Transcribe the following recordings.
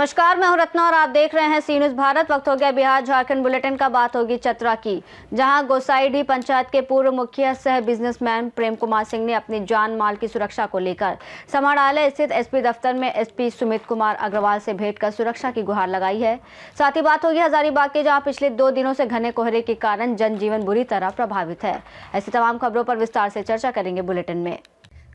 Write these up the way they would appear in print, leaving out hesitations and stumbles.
नमस्कार, मैं हूं रत्ना और आप देख रहे हैं सी न्यूज़ भारत। वक्त हो गया बिहार झारखंड बुलेटिन का। बात होगी चतरा की, जहां गोसाईडीह पंचायत के पूर्व मुखिया सह बिजनेसमैन प्रेम कुमार सिंह ने अपनी जान माल की सुरक्षा को लेकर समाहरणालय स्थित एसपी दफ्तर में एसपी सुमित कुमार अग्रवाल से भेंट कर सुरक्षा की गुहार लगाई है। साथ ही बात होगी हजारीबाग के, जहाँ पिछले 2 दिनों से घने कोहरे के कारण जनजीवन बुरी तरह प्रभावित है। ऐसी तमाम खबरों पर विस्तार से चर्चा करेंगे बुलेटिन में।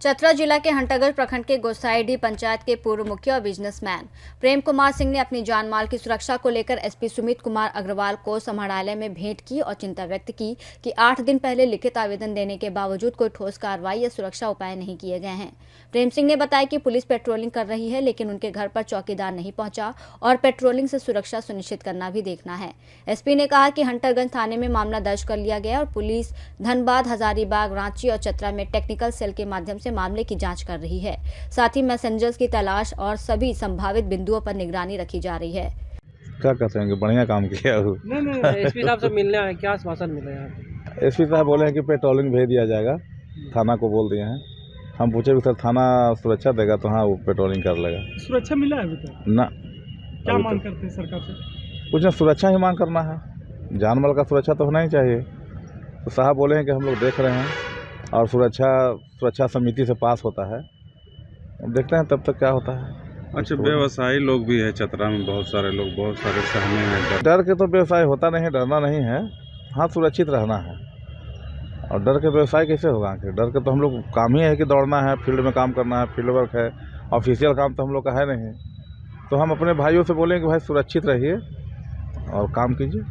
चतरा जिला के हंटरगंज प्रखंड के गोसाईडीह पंचायत के पूर्व मुखिया और बिजनेसमैन प्रेम कुमार सिंह ने अपनी जान माल की सुरक्षा को लेकर एसपी सुमित कुमार अग्रवाल को समाहरणालय में भेंट की और चिंता व्यक्त की कि 8 दिन पहले लिखित आवेदन देने के बावजूद कोई ठोस कार्रवाई या सुरक्षा उपाय नहीं किए गए हैं। प्रेम सिंह ने बताया कि पुलिस पेट्रोलिंग कर रही है, लेकिन उनके घर पर चौकीदार नहीं पहुंचा और पेट्रोलिंग से सुरक्षा सुनिश्चित करना भी देखना है। एसपी ने कहा कि हंटरगंज थाने में मामला दर्ज कर लिया गया और पुलिस धनबाद, हजारीबाग, रांची और चतरा में टेक्निकल सेल के माध्यम से मामले की जांच कर रही है। साथ ही मैसेंजर्स की तलाश और सभी संभावित बिंदुओं पर निगरानी रखी जा रही है। क्या कहते हैं कि बढ़िया काम किया हो। नहीं एसपी साहब से मिलने आए, क्या आश्वासन मिले हैं? एसपी साहब बोले हैं कि पेट्रोलिंग भेज दिया जाएगा, थाना को बोल दिए हैं। हम पूछे भी सर थाना सुरक्षा देगा तो हाँ वो पेट्रोलिंग कर लेगा। सुरक्षा मिला है अभी तक? ना। क्या मांग करते हैं सरकार से? कुछ ना, सुरक्षा ही मांग करना है, जान माल का सुरक्षा तो होना ही चाहिए। तो साहब बोले हैं कि हम लोग देख रहे हैं और सुरक्षा समिति से पास होता है, देखते हैं तब तक क्या होता है। अच्छा, व्यवसायी लोग भी है चतरा में, बहुत सारे लोग, बहुत सारे सहने हैं। डर के तो व्यवसाय होता नहीं है, डरना नहीं है, हाँ सुरक्षित रहना है। और डर के व्यवसाय कैसे होगा? आखिर डर के तो हम लोग काम ही है कि दौड़ना है, फील्ड में काम करना है, फील्ड वर्क है, ऑफिशियल काम तो हम लोग का है नहीं। तो हम अपने भाइयों से बोलें कि भाई सुरक्षित रहिए और काम कीजिए।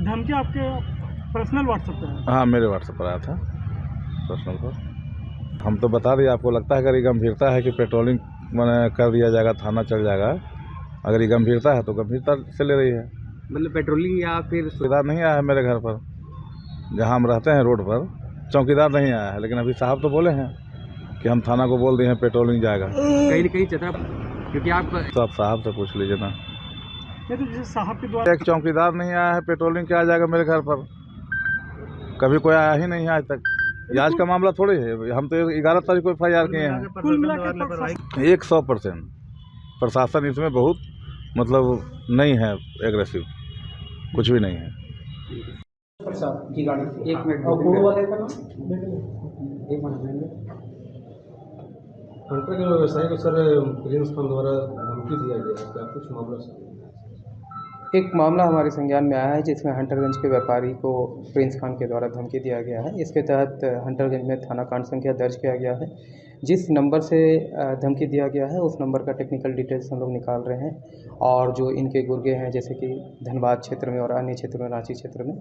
धमकी आपके पर्सनल व्हाट्सएप पर है? हाँ, मेरे व्हाट्सएप पर आया था पर्सनल पर। हम तो बता दिए, आपको लगता है अगर ये गंभीरता है कि पेट्रोलिंग मैंने कर दिया जाएगा, थाना चल जाएगा। अगर ये गंभीरता है तो गंभीरता से ले रही है। मतलब पेट्रोलिंग या फिर चौकीदार नहीं आया है मेरे घर पर, जहाँ हम रहते हैं रोड पर चौकीदार नहीं आया है। लेकिन अभी साहब तो बोले हैं कि हम थाना को बोल दिए हैं पेट्रोलिंग जाएगा कहीं न कहीं चतरा, क्योंकि आप तो आप साहब से पूछ लीजिए ना। तो जैसे साहब के द्वारा एक चौकीदार नहीं आया है, पेट्रोलिंग क्या आ जाएगा मेरे घर पर? कभी कोई आया ही नहीं है आज तक। ये आज का मामला थोड़ी है, हम तो 11 तारीख को FIR किए हैं। कुल मिलाकर 100% प्रशासन इसमें बहुत मतलब नहीं है, एग्रेसिव कुछ भी नहीं है। की गाड़ी 1 मिनट हंटर के व्यवसायी को सर प्रिंस खान द्वारा धमकी दिया गया है, क्या कुछ मामला? एक मामला हमारे संज्ञान में आया है जिसमें हंटरगंज के व्यापारी को प्रिंस खान के द्वारा धमकी दिया गया है। इसके तहत हंटरगंज में थाना कांड संख्या दर्ज किया गया है। जिस नंबर से धमकी दिया गया है उस नंबर का टेक्निकल डिटेल्स हम लोग निकाल रहे हैं और जो इनके गुर्गे हैं जैसे कि धनबाद क्षेत्र में और अन्य क्षेत्र में, रांची क्षेत्र में,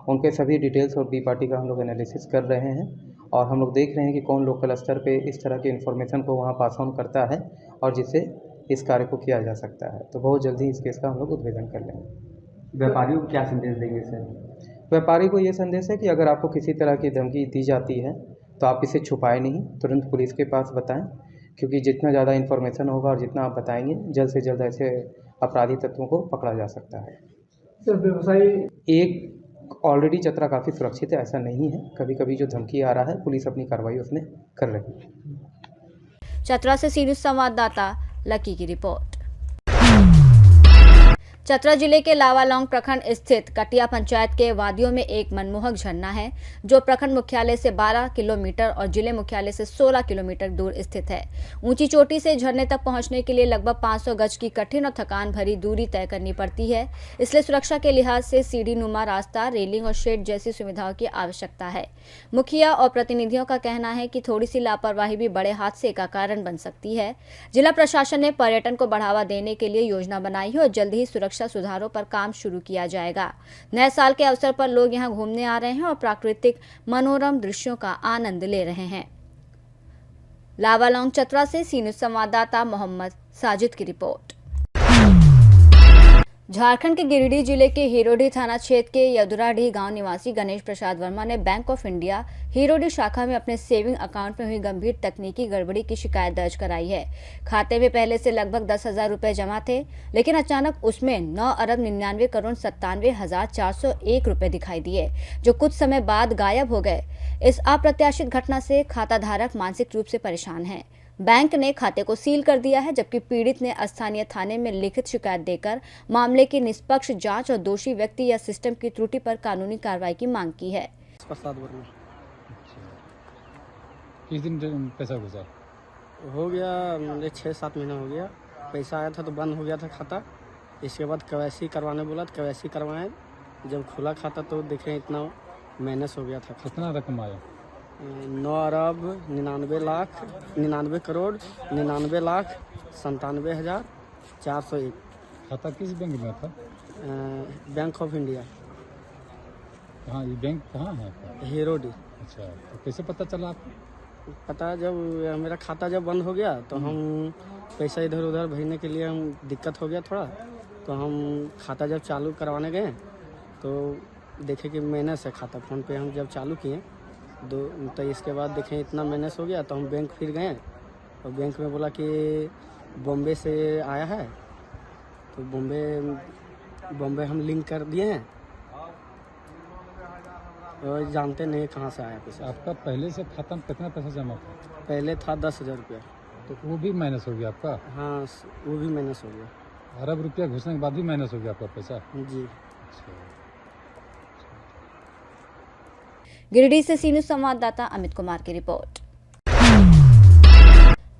उनके सभी डिटेल्स और बी पार्टी का हम लोग एनालिसिस कर रहे हैं और हम लोग देख रहे हैं कि कौन लोकल स्तर पे इस तरह की इन्फॉर्मेशन को वहाँ पास ऑन करता है और जिससे इस कार्य को किया जा सकता है। तो बहुत जल्दी इस केस का हम लोग उद्भेदन कर लेंगे। व्यापारियों को क्या संदेश देंगे सर? व्यापारी को ये संदेश है कि अगर आपको किसी तरह की धमकी दी जाती है तो आप इसे छुपाएं नहीं, तुरंत पुलिस के पास बताएं, क्योंकि जितना ज़्यादा इन्फॉर्मेशन होगा और जितना आप बताएंगे जल्द से जल्द ऐसे अपराधी तत्वों को पकड़ा जा सकता है। सर व्यवसायी एक ऑलरेडी चतरा काफ़ी सुरक्षित है, ऐसा नहीं है। कभी कभी जो धमकी आ रहा है पुलिस अपनी कार्रवाई उसमें कर रही है। चतरा से सी न्यूज़ संवाददाता लकी की रिपोर्ट। चतरा जिले के लावालौंग प्रखंड स्थित कटिया पंचायत के वादियों में एक मनमोहक झरना है, जो प्रखंड मुख्यालय से 12 किलोमीटर और जिले मुख्यालय से 16 किलोमीटर दूर स्थित है। ऊंची चोटी से झरने तक पहुंचने के लिए लगभग 500 गज की कठिन और थकान भरी दूरी तय करनी पड़ती है। इसलिए सुरक्षा के लिहाज से सीढ़ी नुमा रास्ता, रेलिंग और शेड जैसी सुविधाओं की आवश्यकता है। मुखिया और प्रतिनिधियों का कहना है कि थोड़ी सी लापरवाही भी बड़े हादसे का कारण बन सकती है। जिला प्रशासन ने पर्यटन को बढ़ावा देने के लिए योजना बनाई है और जल्द ही सुरक्षा सुधारों पर काम शुरू किया जाएगा। नए साल के अवसर पर लोग यहां घूमने आ रहे हैं और प्राकृतिक मनोरम दृश्यों का आनंद ले रहे हैं। लावालौंग चतरा से सी न्यूज़ संवाददाता मोहम्मद साजिद की रिपोर्ट। झारखंड के गिरिडीह जिले के हीरोडीह थाना क्षेत्र के यदुराडीह गांव निवासी गणेश प्रसाद वर्मा ने बैंक ऑफ इंडिया हीरोडीह शाखा में अपने सेविंग अकाउंट में हुई गंभीर तकनीकी गड़बड़ी की शिकायत दर्ज कराई है। खाते में पहले से लगभग 10,000 रुपए जमा थे, लेकिन अचानक उसमें 9,99,97,401 रुपए दिखाई दिए, जो कुछ समय बाद गायब हो गए। इस अप्रत्याशित घटना से खाता धारक मानसिक रूप से परेशान है। बैंक ने खाते को सील कर दिया है, जबकि पीड़ित ने स्थानीय थाने में लिखित शिकायत देकर मामले की निष्पक्ष जांच और दोषी व्यक्ति या सिस्टम की त्रुटि पर कानूनी कार्रवाई की मांग की है। प्रसाद वर्मा। किस दिन पैसा घुसा? हो गया 6-7 महीना हो गया। पैसा आया था तो बंद हो गया था खाता। इसके बाद KYC करवाने बोला तो KYC करवाएं। जब खुला खाता तो देखें इतना माइनस हो गया था। कितना रकम आया? 9,99,99 करोड़ 99,97,401। खाता किस बैंक में था? Bank of India. कहाँ ये बैंक कहाँ है आपका? हीरोडी। अच्छा, तो कैसे पता चला आपको? पता जब मेरा खाता जब बंद हो गया तो हम पैसा इधर उधर भेजने के लिए हम दिक्कत हो गया थोड़ा, तो हम खाता जब चालू करवाने गए तो देखे कि माइनस है खाता। फ़ोन पे हम जब चालू किए तो इसके बाद देखें इतना माइनस हो गया, तो हम बैंक फिर गए और बैंक में बोला कि बॉम्बे से आया है, तो बॉम्बे हम लिंक कर दिए हैं और जानते नहीं कहाँ से आया पैसा। आपका पहले से खाता में कितना पैसा जमा था? पहले था 10,000 रुपया। तो वो भी माइनस हो गया आपका? हाँ, वो भी माइनस हो गया। अरब रुपया घुसने के बाद भी माइनस हो गया आपका पैसा? जी। गिरिडीह से सी न्यूज़ संवाददाता अमित कुमार की रिपोर्ट।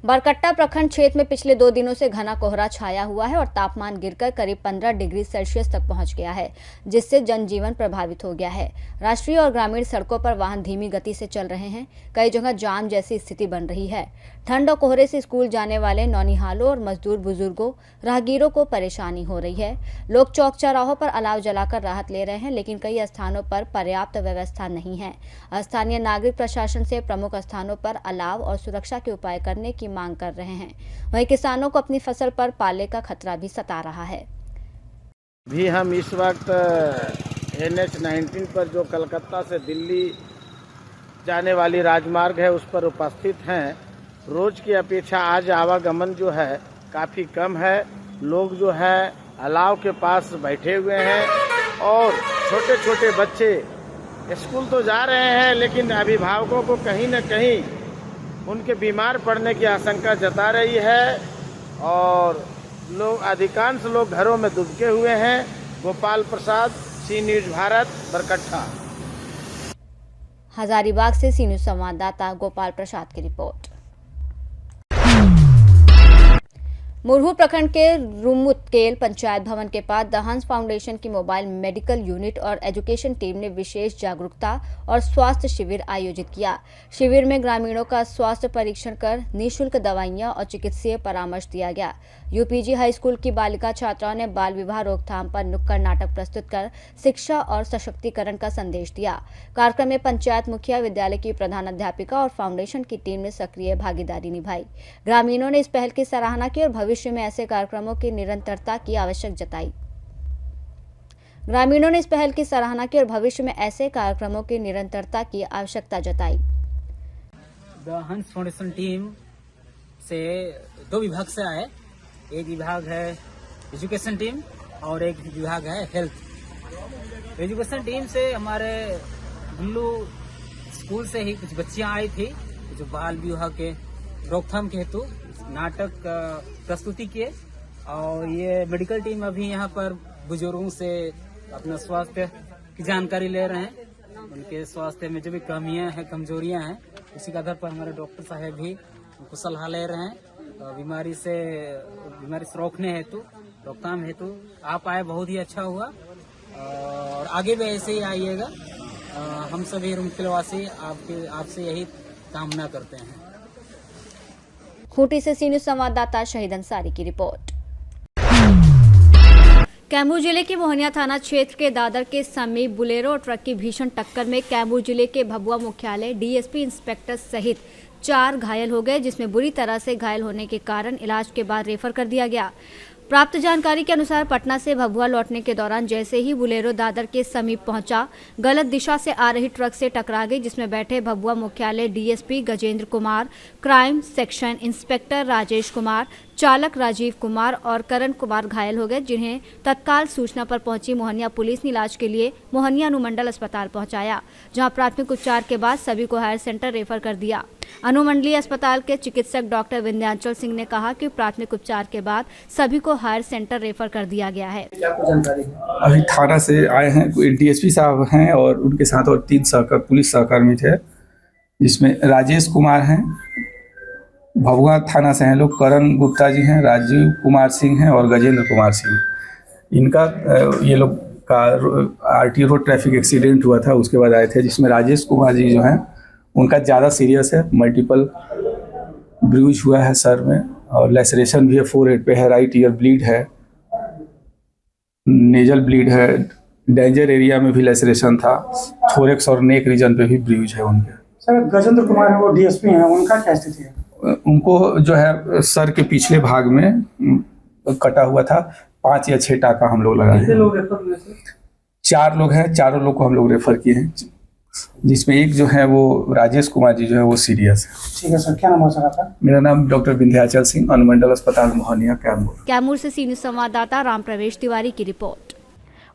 बरकट्टा प्रखंड क्षेत्र में पिछले 2 दिनों से घना कोहरा छाया हुआ है और तापमान गिरकर करीब 15 डिग्री सेल्सियस तक पहुंच गया है, जिससे जनजीवन प्रभावित हो गया है। राष्ट्रीय और ग्रामीण सड़कों पर वाहन धीमी गति से चल रहे हैं। कई जगह जाम जैसी स्थिति बन रही है। ठंड और कोहरे से स्कूल जाने वाले नौनिहालों और मजदूर बुजुर्गों, राहगीरों को परेशानी हो रही है। लोग चौक चौराहों पर अलाव जलाकर राहत ले रहे हैं, लेकिन कई स्थानों पर पर्याप्त व्यवस्था नहीं है। स्थानीय नागरिक प्रशासन से प्रमुख स्थानों पर अलाव और सुरक्षा के उपाय करने की मांग कर रहे हैं। वहीं किसानों को अपनी फसल पर पाले का खतरा भी सता रहा है। भी हम इस वक्त NH-19 पर जो कलकत्ता से दिल्ली जाने वाली राजमार्ग है उस पर उपस्थित हैं। रोज की अपेक्षा आज आवागमन जो है काफ़ी कम है। लोग जो है अलाव के पास बैठे हुए हैं और छोटे छोटे बच्चे स्कूल तो जा रहे हैं, लेकिन अभिभावकों को कहीं न कहीं उनके बीमार पड़ने की आशंका जता रही है और अधिकांश लोग घरों में दुबके हुए हैं। गोपाल प्रसाद, सी न्यूज़ भारत, बरकट्टा। हजारीबाग से सी न्यूज़ संवाददाता गोपाल प्रसाद की रिपोर्ट। मुरहू प्रखंड के रुमुतकेल पंचायत भवन के पास द हंस फाउंडेशन की मोबाइल मेडिकल यूनिट और एजुकेशन टीम ने विशेष जागरूकता और स्वास्थ्य शिविर आयोजित किया। शिविर में ग्रामीणों का स्वास्थ्य परीक्षण कर निःशुल्क दवाइयां और चिकित्सीय परामर्श दिया गया। UPG हाई स्कूल की बालिका छात्राओं ने बाल विवाह रोकथाम पर नुक्कड़ नाटक प्रस्तुत कर शिक्षा और सशक्तिकरण का संदेश दिया। कार्यक्रम में पंचायत मुखिया, विद्यालय की प्रधानाध्यापिका और फाउंडेशन की टीम ने सक्रिय भागीदारी निभाई। ग्रामीणों ने इस पहल की सराहना की और भविष्य में ऐसे कार्यक्रमों की निरंतरता की आवश्यकता जताई। द हंस फाउंडेशन टीम से 2 विभाग से आए। एक विभाग है एजुकेशन टीम और एक विभाग है हेल्थ। एजुकेशन टीम से हमारे गुल्लू स्कूल से ही कुछ बच्चियां आई थी जो बाल विवाह के रोकथाम के हेतु नाटक प्रस्तुति किए, और ये मेडिकल टीम अभी यहाँ पर बुजुर्गों से अपना स्वास्थ्य की जानकारी ले रहे हैं। उनके स्वास्थ्य में जो भी कमियां हैं, कमजोरियां हैं, उसी के आधार पर हमारे डॉक्टर साहब भी उनको सलाह ले रहे हैं। बीमारी से रोकने हेतु, रोकथाम हेतु आप आए, बहुत ही अच्छा हुआ और आगे भी ऐसे ही आइएगा। हम सभी रुमकिलवासी आपसे यही कामना करते हैं। खूंटी से सी न्यूज़ संवाददाता शहीद अंसारी की रिपोर्ट। कैमूर जिले के मोहनिया थाना क्षेत्र के दादर के समीप बुलेरो और ट्रक की भीषण टक्कर में कैमूर जिले के भभुआ मुख्यालय DSP इंस्पेक्टर सहित 4 घायल हो गए, जिसमें बुरी तरह से घायल होने के कारण इलाज के बाद रेफर कर दिया गया। प्राप्त जानकारी के अनुसार पटना से भभुआ लौटने के दौरान जैसे ही बुलेरो दादर के समीप पहुंचा, गलत दिशा से आ रही ट्रक से टकरा गई, जिसमें बैठे भभुआ मुख्यालय DSP Gajendra Kumar, crime section inspector Rajesh Kumar, चालक राजीव कुमार और करण कुमार घायल हो गए, जिन्हें तत्काल सूचना पर पहुंची मोहनिया पुलिस ने इलाज के लिए मोहनिया अनुमंडल अस्पताल पहुंचाया, जहां प्राथमिक उपचार के बाद सभी को हायर सेंटर रेफर कर दिया। अनुमंडलीय अस्पताल के चिकित्सक डॉक्टर विंध्याचल सिंह ने कहा कि प्राथमिक उपचार के बाद सभी को हायर सेंटर रेफर कर दिया गया है। अभी थाना से आए हैं, कोई डीएसपी साहब हैं और उनके साथ और 3 पुलिस सहकर्मी थे, जिसमें राजेश कुमार हैं, भभुआ थाना से हैं लोग, करण गुप्ता जी हैं, राजीव कुमार सिंह हैं और गजेंद्र कुमार सिंह। इनका ये लोग का आरटी रोड ट्रैफिक एक्सीडेंट हुआ था, उसके बाद आए थे, जिसमें राजेश कुमार जी जो हैं उनका ज़्यादा सीरियस है, मल्टीपल ब्रूज हुआ है सर में और लेसरेशन भी है, फोरहेड पे है, राइट ईयर ब्लीड है, नेजल ब्लीड है, डेंजर एरिया में भी लेसरेशन था, थोरेक्स और नेक रीजन पे भी ब्रूज है उनके। सर गजेंद्र कुमार है, वो डीएसपी हैं, उनका क्या स्थिति है? उनको जो है सर के पिछले भाग में कटा हुआ था, 5 या 6 टाका हम लोग लगाए। कितने लोग रेफर हुए थे? 4 लोग हैं, चारों लोग को हम लोग रेफर किए हैं, जिसमें एक जो है वो राजेश कुमार जी जो है वो सीरियस है। ठीक है सर, क्या नाम हो सर आपका? मेरा नाम डॉक्टर विंध्याचल सिंह, अनुमंडल अस्पताल मोहनिया कैमूर। कैमूर से सी न्यूज़ संवाददाता राम प्रवेश तिवारी की रिपोर्ट।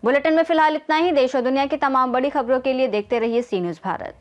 बुलेटिन में फिलहाल इतना ही। देश और दुनिया की तमाम बड़ी खबरों के लिए देखते रहिए सी न्यूज़ भारत।